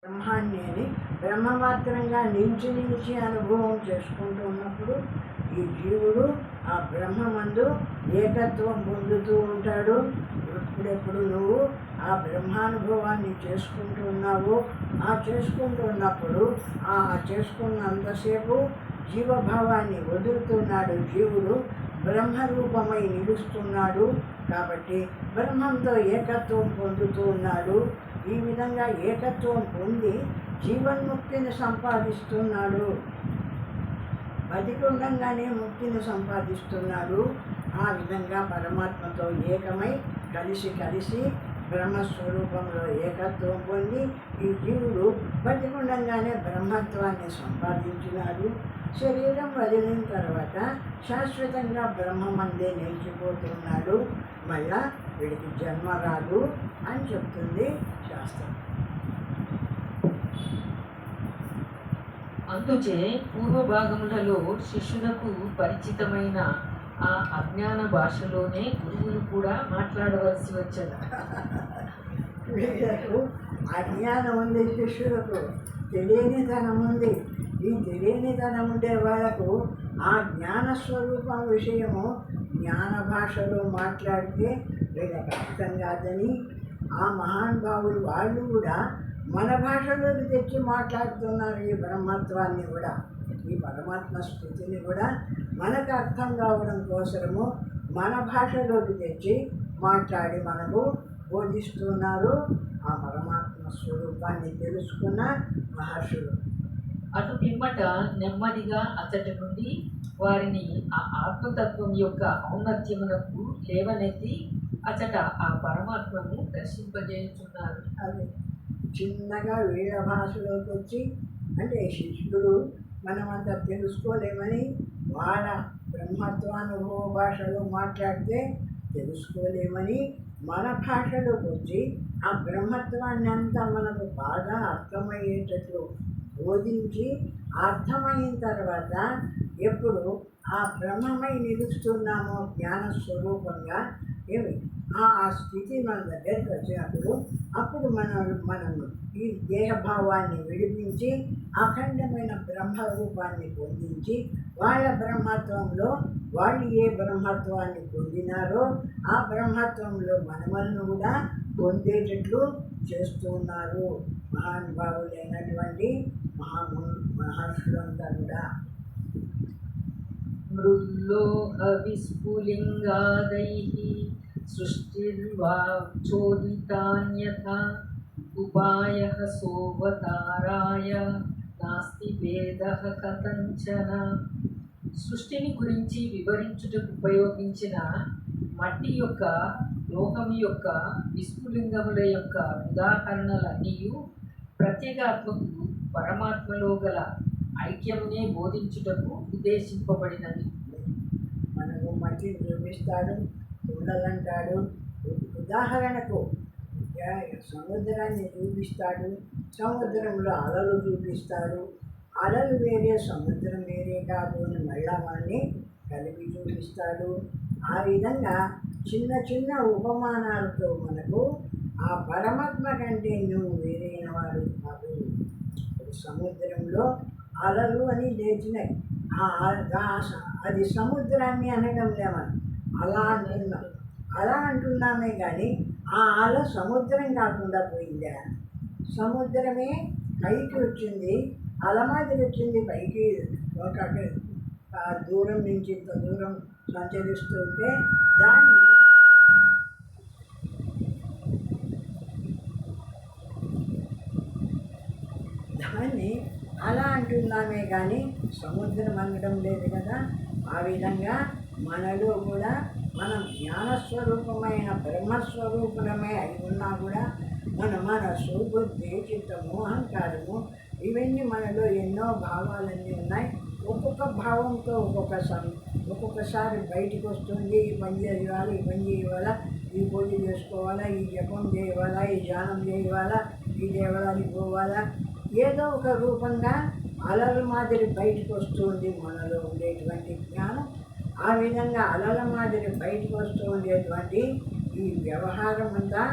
బ్రహ్మాన్ని బ్రహ్మమాత్రంగా నిలిచి అనుభవం చేసుకుంటూ ఉన్నప్పుడు ఈ జీవుడు ఆ బ్రహ్మమందు ఏకత్వం పొందుతూ ఉంటాడు. ఎప్పుడెప్పుడు నువ్వు ఆ బ్రహ్మానుభవాన్ని చేసుకుంటూ ఉన్నావు. ఆ చేసుకుంటూ ఉన్నప్పుడు ఆ చేసుకున్నంతసేపు జీవభావాన్ని వదులుతున్నాడు. జీవుడు బ్రహ్మరూపమై నిలుస్తున్నాడు. కాబట్టి బ్రహ్మంతో ఏకత్వం పొందుతూ ఉన్నాడు. ఈ విధంగా ఏకత్వం పొంది జీవన్ముక్తిని సంపాదిస్తున్నాడు. బతికుండంగానే ముక్తిని సంపాదిస్తున్నాడు. ఆ విధంగా పరమాత్మతో ఏకమై కలిసి బ్రహ్మస్వరూపంలో ఏకత్వం పొంది ఈ జీవుడు బతికుండంగానే బ్రహ్మత్వాన్ని సంపాదించినాడు. శరీరం వదిలిన తర్వాత శాశ్వతంగా బ్రహ్మమందే నిలిచిపోతున్నాడు. మళ్ళా వీడికి జన్మ రాదు అని చెప్తుంది శాస్త్రం. అందుచే పూర్వభాగములలో శిష్యులకు పరిచితమైన ఆ అజ్ఞాన భాషలోనే గురువులు కూడా మాట్లాడవలసి వచ్చేది. వీళ్ళకు అజ్ఞానం ఉంది, శిష్యులకు తెలియనితనం ఉంది. ఈ తెలియనితనం ఉండే వాళ్ళకు ఆ జ్ఞానస్వరూపం విషయము జ్ఞాన భాషలో మాట్లాడితే వీళ్ళకి అర్థం కాదని ఆ మహానుభావులు వాళ్ళు కూడా మన భాషలోకి తెచ్చి మాట్లాడుతున్నారు. ఈ బ్రహ్మత్వాన్ని కూడా, ఈ పరమాత్మ స్థితిని కూడా మనకు అర్థం కావడం కోసము మన భాషలోకి తెచ్చి మాట్లాడి మనకు బోధిస్తున్నారు. ఆ పరమాత్మ స్వరూపాన్ని తెలుసుకున్న మహర్షులు అటు పిమ్మట నెమ్మదిగా అతడి నుండి వారిని ఆ ఆత్మతత్వం యొక్క ఔన్నత్యమునకు లేవనెత్తి అచట ఆ పరమాత్మను దర్శింపజేస్తున్నారు. అది చిన్నగా వీళ్ళ భాషలోకి వచ్చి, అంటే శిష్యుడు మనమంతా తెలుసుకోలేమని వాళ్ళ బ్రహ్మత్వానుభవ భాషలో మాట్లాడితే తెలుసుకోలేమని మన భాషలోకి వచ్చి ఆ బ్రహ్మత్వాన్ని అంతా మనకు బాగా అర్థమయ్యేటట్లు బోధించి, అర్థమైన తర్వాత ఎప్పుడు ఆ బ్రహ్మమై నిలుస్తున్నామో జ్ఞానస్వరూపంగా ఏమి ఆ స్థితి మన దగ్గరికి వచ్చినప్పుడు అప్పుడు మనం ఈ దేహభావాన్ని విడిపించి అఖండమైన బ్రహ్మరూపాన్ని పొందించి వాళ్ళ బ్రహ్మత్వంలో వాళ్ళు ఏ బ్రహ్మత్వాన్ని పొందినారో ఆ బ్రహ్మత్వంలో మనమలను కూడా పొందేటట్లు చేస్తున్నారు మహానుభావులైనటువంటి మహర్షులంతా కూడా. మృల్లోహ విస్ఫులింగాదైః సృష్టిర్వా చోదితాన్యథా ఉపాయః సోవతారాయ నాస్తి భేదః కథంచన. సృష్టిని గురించి వివరించుటకు ఉపయోగించిన మట్టి యొక్క, లోహం యొక్క, విస్ఫులింగముల యొక్క ఉదాహరణలన్నీ ప్రత్యేగాత్మకు పరమాత్మలో గల ఐక్యమునే బోధించుటకు ఉద్దేశింపబడినది. మనకు మట్టిని చూపిస్తాడు, కుండలంటాడు. ఉదాహరణకు సముద్రాన్ని చూపిస్తాడు, సముద్రంలో అలలు చూపిస్తాడు. అలలు వేరే, సముద్రం వేరే కాదు అని మళ్ళా వాడిని కలిపి చూపిస్తాడు. ఆ విధంగా చిన్న చిన్న ఉపమానాలతో మనకు ఆ పరమాత్మ కంటే నువ్వు వేరైన వాడు కాదు. సముద్రంలో అలలు అని లేచినాయి, అది సముద్రాన్ని అనడం లేమని అలా అంటున్నామే కానీ ఆ అల సముద్రం కాకుండా పోయిందా? సముద్రమే పైకి వచ్చింది, అల మాదిరి వచ్చింది పైకి. ఒక దూరం నుంచి ఇంత దూరం సంచరిస్తుంటే దాన్ని అలా అంటున్నామే కానీ సముద్రం అనడం లేదు కదా. ఆ విధంగా మనలో కూడా మనం జ్ఞానస్వరూపమైన బ్రహ్మస్వరూపులమే అయి ఉన్నా కూడా మన మనస్సు, బుద్ధి, చిత్తము, అహంకారము ఇవన్నీ మనలో ఎన్నో భావాలన్నీ ఉన్నాయి. ఒక్కొక్క భావంతో ఒక్కొక్కసారి బయటికి వస్తుంది. ఈ పని చేయాలి, ఈ పని చేయాలా, ఈ పూజ చేసుకోవాలా, ఈ జపం చేయాలా, ఈ ధ్యానం చేయాలా, ఈ దేవాలయానికి పోవాలా, ఏదో ఒక రూపంగా అలల మాదిరి బయటకు వస్తుంది మనలో ఉండేటువంటి జ్ఞానం. ఆ విధంగా అలల మాదిరి బయటకు వస్తూ ఉండేటువంటి ఈ వ్యవహారం అంతా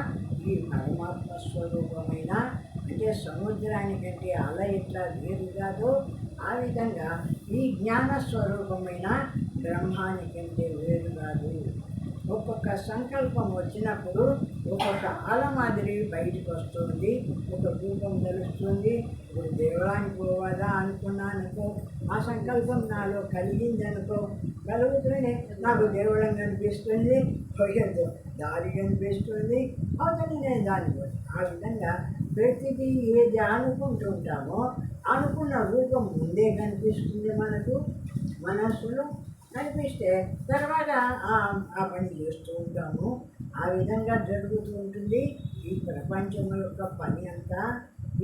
ఈ పరమాత్మ స్వరూపమైన అంటే సముద్రానికంటే అల ఎట్లా వేరు కాదు, ఆ విధంగా ఈ జ్ఞానస్వరూపమైన బ్రహ్మానికంటే వేరు కాదు. ఒక్కొక్క సంకల్పం వచ్చినప్పుడు ఒక్కొక్క అల మాదిరి బయటకు వస్తుంది, ఒక రూపం తెలుస్తుంది. ఇప్పుడు దేవాలయానికి పోవాలా అనుకున్నానుకో, ఆ సంకల్పం నాలో కలిగిందనుకో, కలుగుతూనే నాకు దేవుడం కనిపిస్తుంది, పోయేది దారి కనిపిస్తుంది, అవతల నేను దానికి ఆ విధంగా ప్రతిదీ ఏది అనుకుంటుంటామో అనుకున్న రూపం ముందే కనిపిస్తుంది మనకు మనస్సులో. కనిపిస్తే తర్వాత ఆ పని చేస్తూ ఉంటాము. ఆ విధంగా జరుగుతూ ఉంటుంది ఈ ప్రపంచం యొక్క పని అంతా.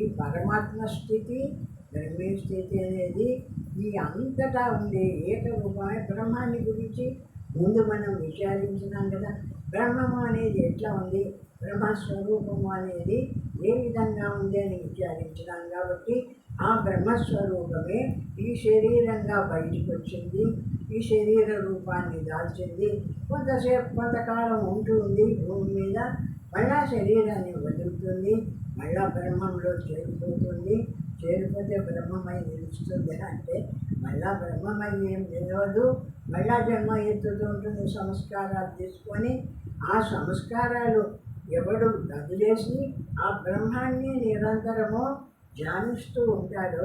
ఈ పరమాత్మ స్థితి, బ్రహ్మీ స్థితి అనేది ఈ అంతటా ఉండే ఏకరూపమే బ్రహ్మాన్ని గురించి ముందు మనం విచారించినాం కదా. బ్రహ్మము అనేది ఎట్లా ఉంది, బ్రహ్మస్వరూపము అనేది ఏ విధంగా ఉంది అని విచారించినాం. కాబట్టి ఆ బ్రహ్మస్వరూపమే ఈ శరీరంగా బయటికి వచ్చింది, ఈ శరీర రూపాన్ని దాల్చింది. కొంతకాలం ఉంటుంది భూమి మీద, మళ్ళా శరీరాన్ని వదులుతుంది, మళ్ళా బ్రహ్మంలో చేరిపోతే బ్రహ్మమై నిలుస్తుంది. అంటే మళ్ళా బ్రహ్మమై ఏం నిలవదు, మళ్ళా జన్మ ఎత్తుతూ ఉంటుంది సంస్కారాలు తీసుకొని. ఆ సంస్కారాలు ఎవడు వదిలేసి ఆ బ్రహ్మాన్ని నిరంతరము ధ్యానిస్తూ ఉంటాడో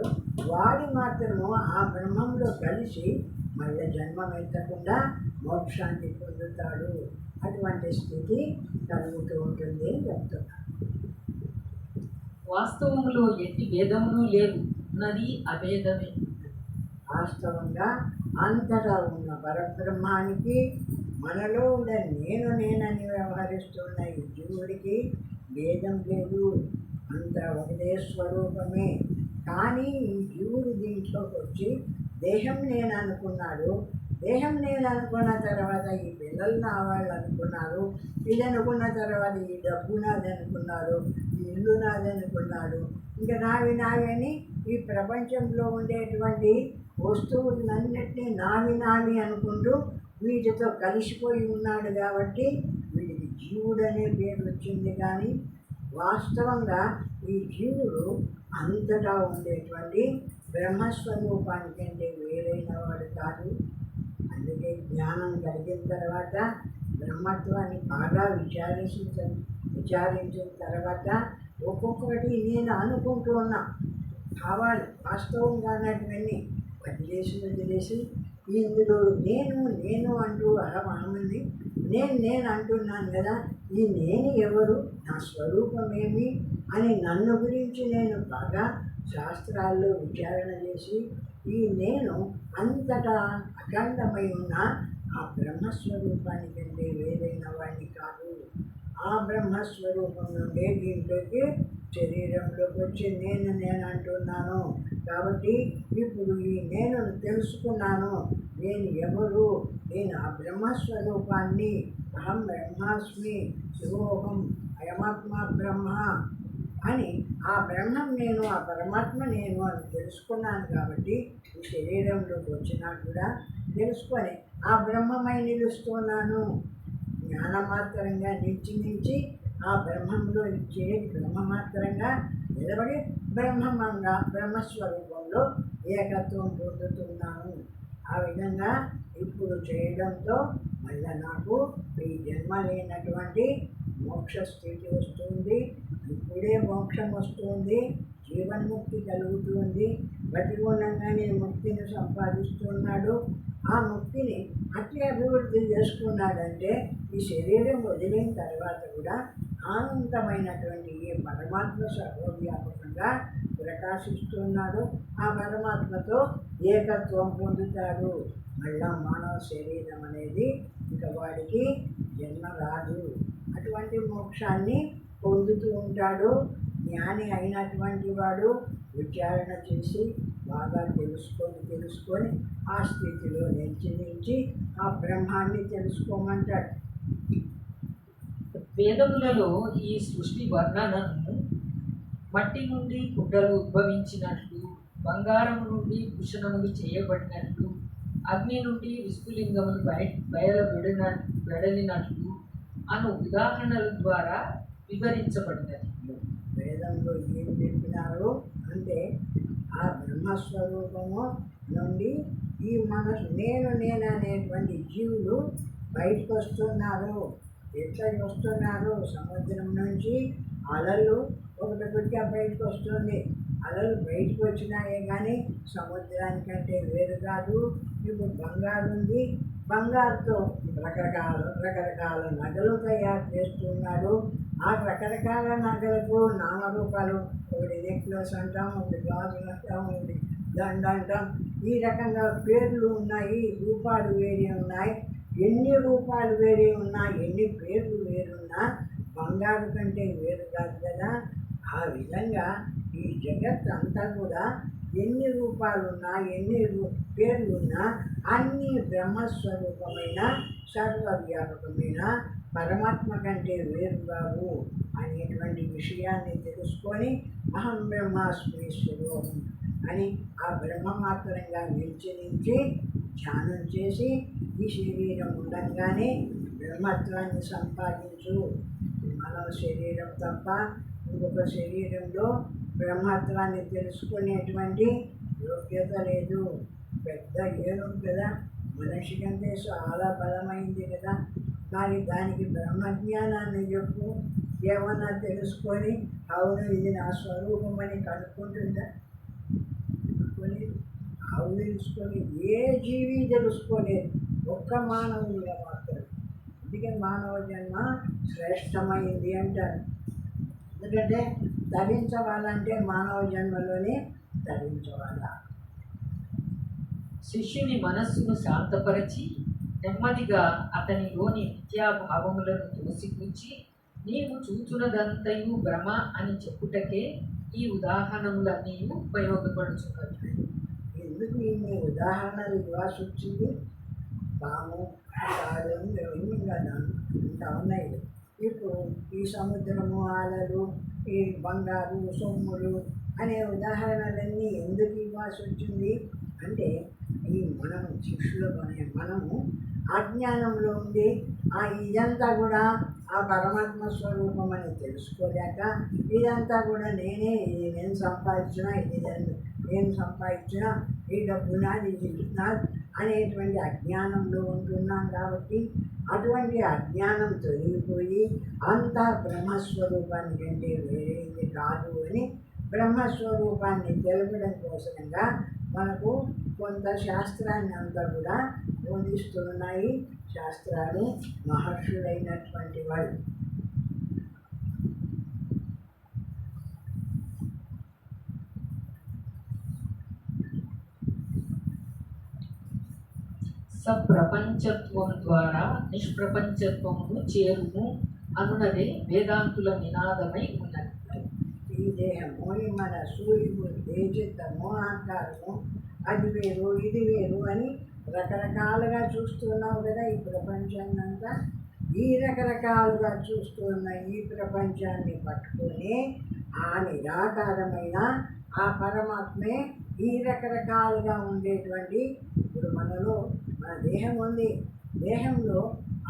వాడు మాత్రము ఆ బ్రహ్మంలో కలిసి మళ్ళీ జన్మం ఎత్తకుండా మోక్షాన్ని పొందుతాడు. అటువంటి స్థితి కలుగుతూ ఉంటుంది అని చెప్తున్నాను. వాస్తవంలో ఎట్టి భేదములు లేవు, ఉన్నది అభేదమే. వాస్తవంగా అంతటా ఉన్న పరబ్రహ్మానికి మనలో ఉండే నేనని వ్యవహరిస్తున్న ఈ జీవుడికి భేదం లేదు, అంతా ఒకటే స్వరూపమే. కానీ ఈ జీవుడు దీంట్లోకి వచ్చి దేహం నేను అనుకున్నాడు. దేహం నేను అనుకున్న తర్వాత ఈ పిల్లలు నా వాళ్ళు అనుకున్నారు. ఇది అనుకున్న తర్వాత ఈ డబ్బు నాది అనుకున్నారు, ఈ ఇల్లు నాది అనుకున్నాడు. ఇంకా నావి అని ఈ ప్రపంచంలో ఉండేటువంటి వస్తువులన్నిటినీ నావి అనుకుంటూ వీటితో కలిసిపోయి ఉన్నాడు. కాబట్టి వీడికి జీవుడు అనే పేరు వచ్చింది. కానీ వాస్తవంగా ఈ జీవుడు అంతటా ఉండేటువంటి బ్రహ్మస్వరూపానికంటే వేరైన వాడు కాదు. అందుకే జ్ఞానం కలిగిన తర్వాత బ్రహ్మత్వాన్ని బాగా విచారించిన తర్వాత ఒక్కొక్కటి నేను అనుకుంటూ ఉన్నా కావాలి వాస్తవంగా అన్నటువన్నీ వదిలేసి ఇందులో నేను అంటూ అహమని నేను అంటున్నాను కదా. ఈ నేను ఎవరు, నా స్వరూపమేమి అని నన్ను గురించి నేను బాగా శాస్త్రాల్లో విచారణ చేసి ఈ నేను అంతటా అఖండమై ఉన్న ఆ బ్రహ్మస్వరూపానికంటే వేరైన వాడిని కాదు. ఆ బ్రహ్మస్వరూపం నుండే దీంట్లోకి శరీరంలోకి వచ్చి నేను అంటున్నాను. కాబట్టి ఇప్పుడు ఈ నేను తెలుసుకున్నాను, నేను ఎవరు, నేను ఆ బ్రహ్మస్వరూపాన్ని, అహం బ్రహ్మాస్మి శివోహం అయమాత్మ బ్రహ్మ అని ఆ బ్రహ్మం నేను, ఆ పరమాత్మ నేను అని తెలుసుకున్నాను. కాబట్టి ఈ శరీరంలోకి వచ్చినా కూడా తెలుసుకొని ఆ బ్రహ్మమై నిలుస్తున్నాను. జ్ఞానమాత్రంగా నిలిచి ఆ బ్రహ్మంలో ఇచ్చే బ్రహ్మమాత్రంగా నిలబడి బ్రహ్మస్వరూపంలో ఏకత్వం పొందుతున్నాను. ఆ విధంగా ఇప్పుడు చేయడంతో మళ్ళీ నాకు ఈ జన్మ లేనటువంటి మోక్ష స్థితి వస్తుంది. ఇప్పుడే మోక్షం వస్తుంది, జీవన్ముక్తి కలుగుతుంది. బతికి ఉండగానే ముక్తిని సంపాదిస్తున్నాడు. ఆ ముక్తిని అట్లే అభివృద్ధి చేసుకున్నాడంటే ఈ శరీరం వదిలిన తర్వాత కూడా అనంతమైనటువంటి ఈ పరమాత్మ సర్వవ్యాపకంగా ప్రకాశిస్తున్నాడు. ఆ పరమాత్మతో ఏకత్వం పొందుతాడు. మళ్ళా మానవ శరీరం అనేది ఇంకా వాడికి జన్మ రాదు. అటువంటి మోక్షాన్ని పొందుతూ ఉంటాడు. జ్ఞాని అయినటువంటి వాడు విచారణ చేసి బాగా తెలుసుకొని ఆ స్థితిలో నిలిచి ఆ బ్రహ్మాన్ని తెలుసుకోమంటాడు. వేదములలో ఈ సృష్టి వర్ణనను మట్టి నుండి కుండలు ఉద్భవించినట్లు, బంగారం నుండి భూషణములు చేయబడినట్లు, అగ్ని నుండి విస్ఫులింగములు బయలువెడలినట్లు అను ఉదాహరణల ద్వారా వివరించబడినది. వేదంలో ఏం బ్రహ్మస్వరూపము నుండి ఈ మనసు నేను అనేటువంటి జీవులు బయటకు వస్తున్నారు. ఎట్లా వస్తున్నారు? సముద్రం నుంచి అలలు ఒకటిగా బయటకు వస్తుంది. అలలు బయటకు వచ్చినాయే కానీ సముద్రానికంటే వేరు కాదు. ఇప్పుడు బంగారు ఉంది, బంగారుతో రకరకాల నగలు తయారు చేస్తున్నారు. ఆ రకరకాల నగలకు నామరూపాలు, ఒకటి నెక్లెస్ అంటాం, ఒకటి గాజులు అంటాం, ఒకటి దండ అంటాం. ఈ రకంగా పేర్లు ఉన్నాయి, రూపాలు వేరే ఉన్నాయి. ఎన్ని రూపాలు వేరే ఉన్నా, ఎన్ని పేర్లు వేరున్నా బంగారు కంటే వేరు కాదు కదా. ఆ విధంగా ఈ జగత్ అంతా కూడా ఎన్ని రూపాలున్నా, ఎన్ని పేర్లున్నా అన్నీ బ్రహ్మస్వరూపమైన సర్వవ్యాపకమైన పరమాత్మ కంటే వేరు కావు అనేటువంటి విషయాన్ని తెలుసుకొని అహం బ్రహ్మాస్మీశ్వరం అని ఆ బ్రహ్మమాత్రంగా నిలిచి ధ్యానం చేసి ఈ శరీరం ఉండగానే బ్రహ్మత్వాన్ని సంపాదించు. మన శరీరం తప్ప ఇంకొక శరీరంలో బ్రహ్మత్వాన్ని తెలుసుకునేటువంటి యోగ్యత లేదు. పెద్ద ఏనుగు కదా, మనిషి కంటే చాలా బలమైంది కదా. మరి దానికి బ్రహ్మజ్ఞానాన్ని చెప్పు, ఏమన్నా తెలుసుకొని అవును ఇది నా స్వరూపం అని కనుక్కుంటుందా? అవును తెలుసుకొని ఏ జీవి తెలుసుకోలేదు, ఒక్క మానవునిగా మాత్రం. అందుకే మానవ జన్మ శ్రేష్టమైంది అంటారు. ఎందుకంటే ధరించవాలంటే మానవ జన్మలోనే ధరించవాలా. శిష్యుని మనస్సును శాంతపరచి నెమ్మదిగా అతనిలోని విద్యాభావములను తోసిపుచ్చి నీవు చూచున్నదంతయు భ్రమ అని చెప్పుటకే ఈ ఉదాహరణలన్నీ ఉపయోగపడుచున్నవి. ఎందుకు ఇన్ని ఉదాహరణలు ఇవ్వాల్సి వచ్చింది? పాము, తాడు, ఇంకా ఉన్నాయి. ఇప్పుడు ఈ సముద్రము, అలలు, ఈ బంగారు, సొమ్ములు అనే ఉదాహరణలన్నీ ఎందుకు ఇవ్వాల్సి వచ్చింది అంటే, ఈ మనము శిష్యులు అనే మనము అజ్ఞానంలో ఉండి ఇదంతా కూడా ఆ పరమాత్మ స్వరూపం అని తెలుసుకోలేక ఇదంతా కూడా నేనే, ఇది నేను సంపాదించిన, ఇది నేను సంపాదించిన, ఈ డబ్బు నాది, ఇది నాది అనేటువంటి అజ్ఞానంలో ఉంటున్నాం. కాబట్టి అటువంటి అజ్ఞానం తొలగిపోయి అంతా బ్రహ్మస్వరూపాన్ని కంటే వేరేది కాదు అని బ్రహ్మస్వరూపాన్ని తెలపడం కోసంగా మనకు కొంత శాస్త్రాన్ని అంతా కూడా బోధిస్తున్నాయి. శాస్త్రాలు మహర్షులైనటువంటి వాళ్ళు. సప్రపంచత్వం ద్వారా నిష్ప్రపంచత్వమును చేరుము అనునదే వేదాంతుల నినాదమై ఉన్నది. ఈ దేహము, ఈ మనసు, ఈ తేజత్తము, ఆకారము, అది వేరు ఇది వేరు అని రకరకాలుగా చూస్తున్నావు కదా. ఈ ప్రపంచాన్ని అంతా ఈ రకరకాలుగా చూస్తున్న ఈ ప్రపంచాన్ని పట్టుకొని ఆ నిరాకారమైన ఆ పరమాత్మే ఈ రకరకాలుగా ఉండేటువంటి, ఇప్పుడు మనలో మన దేహం ఉంది, దేహంలో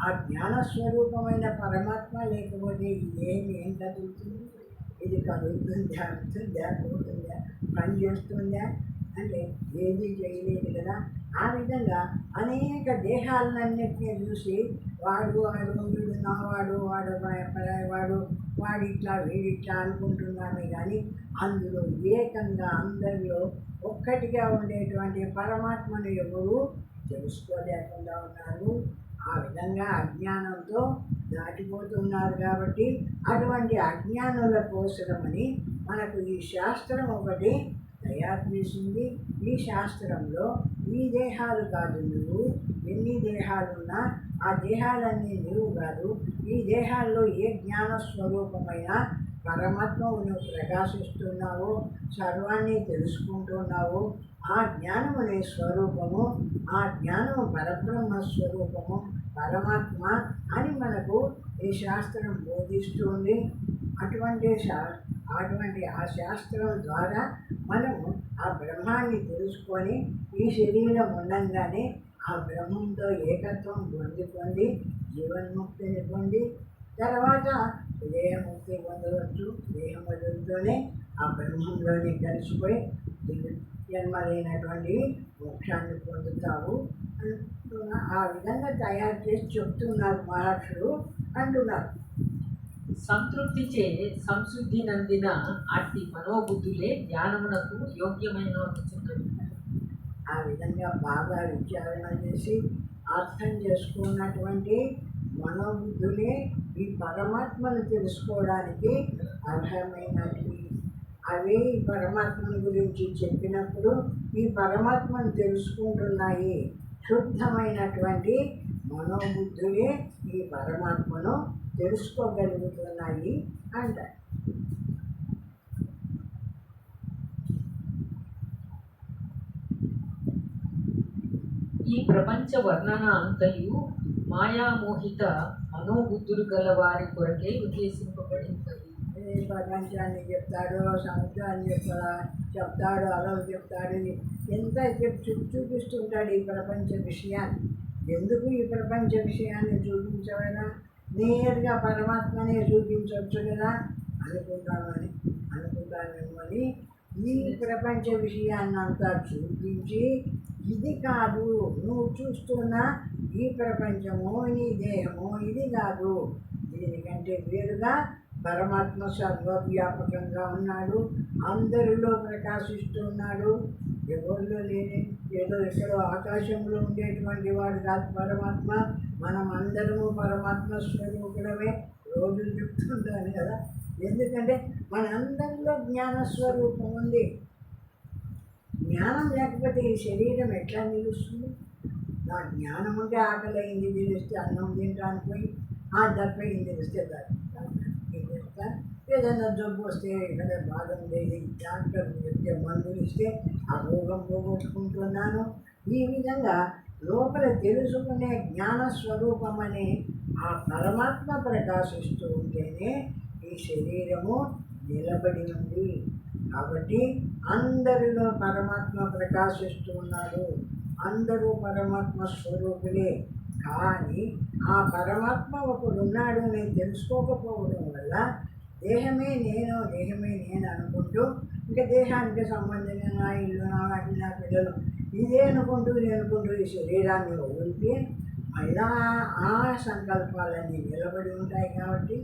ఆ జ్ఞానస్వరూపమైన పరమాత్మ లేకపోతే ఈ దేహం ఏం కదులుతుంది? ఇది కదులుతుందా, ఉంటుందా, పోతుందా, పని చేస్తుందా అంటే ఏది చేయలేదు కదా. ఆ విధంగా అనేక దేహాలన్నింటినీ చూసి వాడు వీడు నావాడు, వాడు వాడు వాడిట్లా వీడిట్లా అనుకుంటున్నామే కానీ అందులో ఏకంగా అందరిలో ఒక్కటిగా ఉండేటువంటి పరమాత్మను ఎవరు తెలుసుకోలేకుండా ఉన్నారు. ఆ విధంగా అజ్ఞానంతో దాటిపోతున్నారు. కాబట్టి అటువంటి అజ్ఞానుల కోసమని మనకు ఈ శాస్త్రం ఒకటి తయారు చేసింది. ఈ శాస్త్రంలో ఈ దేహాలు కాదు, నువ్వు ఎన్ని దేహాలున్నా ఆ దేహాలన్నీ నువ్వు కాదు. ఈ దేహాల్లో ఏ జ్ఞానస్వరూపమైన పరమాత్మవు నువ్వు ప్రకాశిస్తున్నావు, సర్వాన్ని తెలుసుకుంటున్నావు. ఆ జ్ఞానము నీ స్వరూపము, ఆ జ్ఞానము పరబ్రహ్మ స్వరూపము పరమాత్మ అని మనకు ఈ శాస్త్రం బోధిస్తుంది. అటువంటి ఆ శాస్త్రం ద్వారా మనము ఆ బ్రహ్మాన్ని తెలుసుకొని ఈ శరీరం ఉండంగానే ఆ బ్రహ్మంతో ఏకత్వం పొంది జీవన్ముక్తిని పొంది తర్వాత దేహముక్తి పొందవచ్చు. దేహం వదులుతూనే ఆ బ్రహ్మంలోనే కలిసిపోయి జన్మ లేనటువంటి మోక్షాన్ని పొందుతావు అంటున్నా. ఆ విధంగా తయారు చేసి చెప్తున్నారు మహర్షులు అంటున్నారు. సంతృప్తిచే సంశుద్ధి నందిన అట్టి మనోబుద్ధులే జ్ఞానమునకు యోగ్యమైన ఆ విధంగా బాగా విచారణ చేసి అర్థం చేసుకున్నటువంటి మనోబుద్ధులే ఈ పరమాత్మను తెలుసుకోవడానికి అర్హమైనవి. అవి ఈ పరమాత్మను గురించి చెప్పినప్పుడు ఈ పరమాత్మను తెలుసుకుంటున్నాయి. శుద్ధమైనటువంటి మనోబుద్ధులే ఈ పరమాత్మను తెలుసుకోగలుగుతున్నాయి అంటారు. ఈ ప్రపంచ వర్ణన అంతయు మాయామోహిత మనోబుద్ధులు గల వారి కొరకే ఉద్దేశింపబడింది. ఈ ప్రపంచాన్ని చెప్తాడు, సముద్రాన్ని చెప్తాడు, అలలు చెప్తాడు, ఎంత చూపిస్తుంటాడు ఈ ప్రపంచ విషయాన్ని. ఎందుకు ఈ ప్రపంచ విషయాన్ని చూపించవైనా నేరుగా పరమాత్మనే చూపించవచ్చు కదా అనుకుంటానేమో అని ఈ ప్రపంచ విషయాన్ని అంతా చూపించి ఇది కాదు నువ్వు చూస్తున్న ఈ ప్రపంచము నీ దేహము ఇది కాదు, దీనికంటే వేరుగా పరమాత్మ సర్వవ్యాపకంగా ఉన్నాడు, అందరిలో ప్రకాశిస్తున్నాడు. ఎవరిలో లేని ఏదో ఎక్కడో ఆకాశంలో ఉండేటువంటి వాడు కాదు పరమాత్మ. మనం అందరము పరమాత్మ స్వరూపుడమే రోజు చెప్తుంటాను కదా. ఎందుకంటే మనందరిలో జ్ఞానస్వరూపం ఉంది. జ్ఞానం లేకపోతే ఈ శరీరం ఎట్లా నిలుస్తుంది? నా జ్ఞానం ఉంటే ఆకలి అయింది తెలిస్తే అన్నం తింటాను పోయి దప్పయింది తెలిస్తే చేస్తా. ఏదైనా జబ్బు వస్తే ఇక్కడ బాధ ఉండేది డాక్టర్ చెప్తే మందులు ఇస్తే ఆ రోగం పోగొట్టుకుంటున్నాను. ఈ విధంగా లోపల తెలుసుకునే జ్ఞానస్వరూపం అనే ఆ పరమాత్మ ప్రకాశిస్తూ ఉంటేనే ఈ శరీరము నిలబడి ఉంది. కాబట్టి అందరిలో పరమాత్మ ప్రకాశిస్తూ ఉన్నాడు, అందరూ పరమాత్మ స్వరూపులే. కానీ ఆ పరమాత్మ ఒకడున్నాడు నేను తెలుసుకోకపోవడం వల్ల దేహమే నేను అనుకుంటూ ఇంకా దేహానికి సంబంధించిన నా ఇల్లు నా వాటి నా పిల్లలు ఇదే అనుకుంటూ ఈ శరీరాన్ని వదిలితే మళ్ళా ఆ సంకల్పాలన్నీ నిలబడి ఉంటాయి. కాబట్టి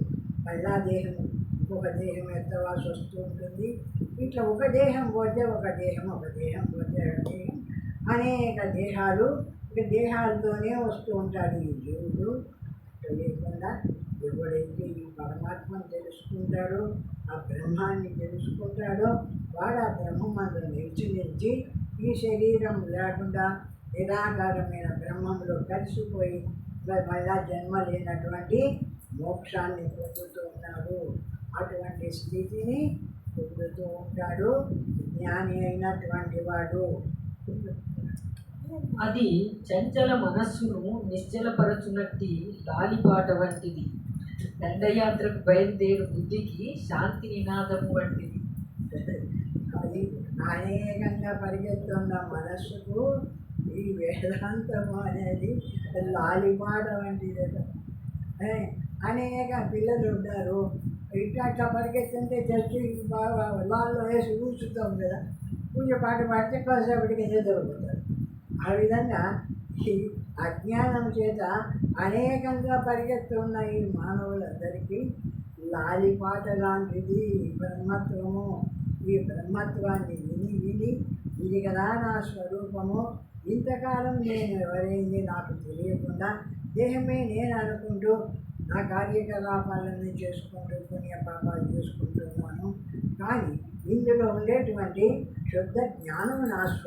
మళ్ళా దేహం ఇంకొక దేహం ఎత్తవాల్సి వస్తూ ఉంటుంది. ఇట్లా ఒక దేహం పోతే అనేక దేహాలు దేహాలతోనే వస్తూ ఉంటాడు ఈ జీవుడు. తెలియకుండా ఎవడైతే ఈ పరమాత్మను తెలుసుకుంటాడో ఆ బ్రహ్మాన్ని తెలుసుకుంటాడో వాడు ఆ బ్రహ్మమందు నిలిచి ఈ శరీరం లేకుండా నిరాకారమైన బ్రహ్మంలో కలిసిపోయి మళ్ళా జన్మ లేనటువంటి మోక్షాన్ని పొందుతూ ఉన్నాడు. అటువంటి స్థితిని పొందుతూ ఉంటాడు జ్ఞాని అయినటువంటి వాడు. అది చంచల మనస్సును నిశ్చలపరచునట్టి గాలిపాట వంటిది, దండయాత్రకు బయలుదేరు బుద్ధికి శాంతి నినాదము వంటిది. అది అనేకంగా పరిగెత్తున్న మనస్సుకు ఈ వేదాంతము అనేది లాలిపాట వంటిది. అనేక పిల్లలు ఉంటారు ఇట్లా పరిగెత్తుంటే చర్చి లాల్లో వేసి కూర్చుతాం కదా, పూజ పాట పాడితే కాసేపటికి నిద్రపోతారు. ఆ విధంగా ఈ అజ్ఞానం చేత అనేకంగా పరిగెత్తున్న ఈ మానవులందరికీ లాలిపాట లాంటిది బ్రహ్మత్వము. ఈ బ్రహ్మత్వాన్ని విని ఇది కదా నా స్వరూపము, ఇంతకాలం నేను ఎవరైంది నాకు తెలియకుండా దేహమే నేను అనుకుంటూ నా కార్యకలాపాలన్నీ చేసుకుంటూ పుణ్యపాపాలు చేసుకుంటున్నాను. కానీ ఇందులో ఉండేటువంటి శుద్ధ జ్ఞానం నా